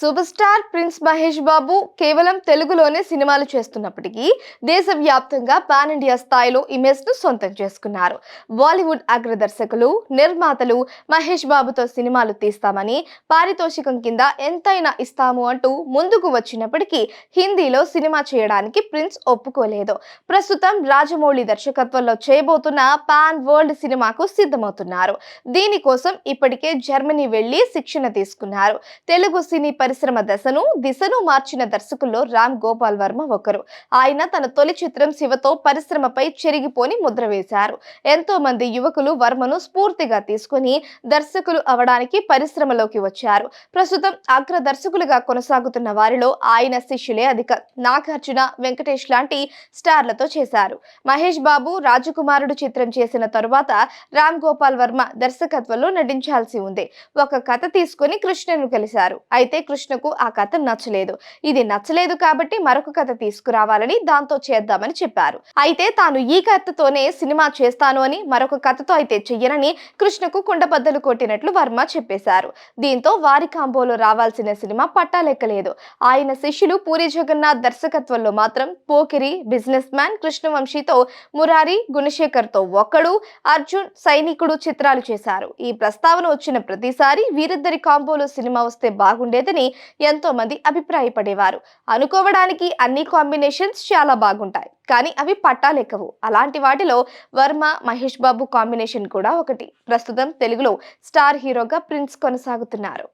Super star prince Mahesh Babu కేవలం తెలుగులోనే సినిమాలు చేస్తున్నప్పటికీ దేశవ్యాప్తంగా పాన్ ఇండియా స్థాయిలో ఇమేజ్ ను సొంతం చేసుకున్నారు. బాలీవుడ్ అగ్ర దర్శకులు, నిర్మాతలు మహేష్ బాబుతో సినిమాలు తీస్తామని, పారితోషికం కింద ఎంతైనా ఇస్తాము అంటూ ముందుకు వచ్చినప్పటికీ హిందీలో సినిమా చేయడానికి ప్రిన్స్ ఒప్పుకోలేదు. ప్రస్తుతం రాజమౌళి దర్శకత్వంలో చేయబోతున్న పాన్ వరల్డ్ సినిమాకు సిద్ధమవుతున్నారు. దీనికోసం ఇప్పటికే జర్మనీ వెళ్లి శిక్షణ తీసుకున్నారు. తెలుగు సినీ పరిశ్రమ దిశను మార్చిన దర్శకుల్లో రామ్ గోపాల్ వర్మ ఒకరు. ఆయన తన తొలి చిత్రం శివతో పరిశ్రమపై చెరిగిపోని ముద్ర వేశారు. ఎంతో మంది యువకులు వర్మను స్ఫూర్తిగా తీసుకుని దర్శకులు అవడానికి పరిశ్రమలోకి వచ్చారు. ప్రస్తుతం అగ్ర దర్శకులుగా కొనసాగుతున్న వారిలో ఆయన శిష్యులే అధికం. నాగార్జున, వెంకటేష్ లాంటి స్టార్లతో చేశారు. మహేష్ బాబు రాజకుమారుడు చిత్రం చేసిన తరువాత రామ్ గోపాల్ వర్మ దర్శకత్వంలో నటించాల్సి ఉంది. ఒక కథ తీసుకుని కృష్ణను కలిశారు. అయితే కృష్ణకు ఆ కథ నచ్చలేదు. ఇది నచ్చలేదు కాబట్టి మరొక కథ తీసుకురావాలని, దాంతో చేద్దామని చెప్పారు. అయితే తాను ఈ కథతోనే సినిమా చేస్తాను అని, మరొక కథతో అయితే చెయ్యనని కృష్ణకు కుండబద్దలు కొట్టినట్లు వర్మ చెప్పేశారు. దీంతో వారి కాంబోలో రావాల్సిన సినిమా పట్టాలెక్కలేదు. ఆయన శిష్యులు పూరి జగన్నాథ్ దర్శకత్వంలో మాత్రం పోకిరి, బిజినెస్ మ్యాన్, కృష్ణవంశీతో మురారి, గుణశేఖర్ తో ఒక్కడు, అర్జున్, సైనికుడు చిత్రాలు చేశారు. ఈ ప్రస్తావన వచ్చిన ప్రతిసారి వీరిద్దరి కాంబోలో సినిమా వస్తే బాగుండేదని ఎంతో మంది అభిప్రాయపడేవారు. అనుకోవడానికి అన్ని కాంబినేషన్స్ చాలా బాగుంటాయి, కానీ అవి పట్టాలెక్కవు. అలాంటి వాటిలో వర్మ, మహేష్ బాబు కాంబినేషన్ కూడా ఒకటి. ప్రస్తుతం తెలుగులో స్టార్ హీరోగా ప్రిన్స్ కొనసాగుతున్నారు.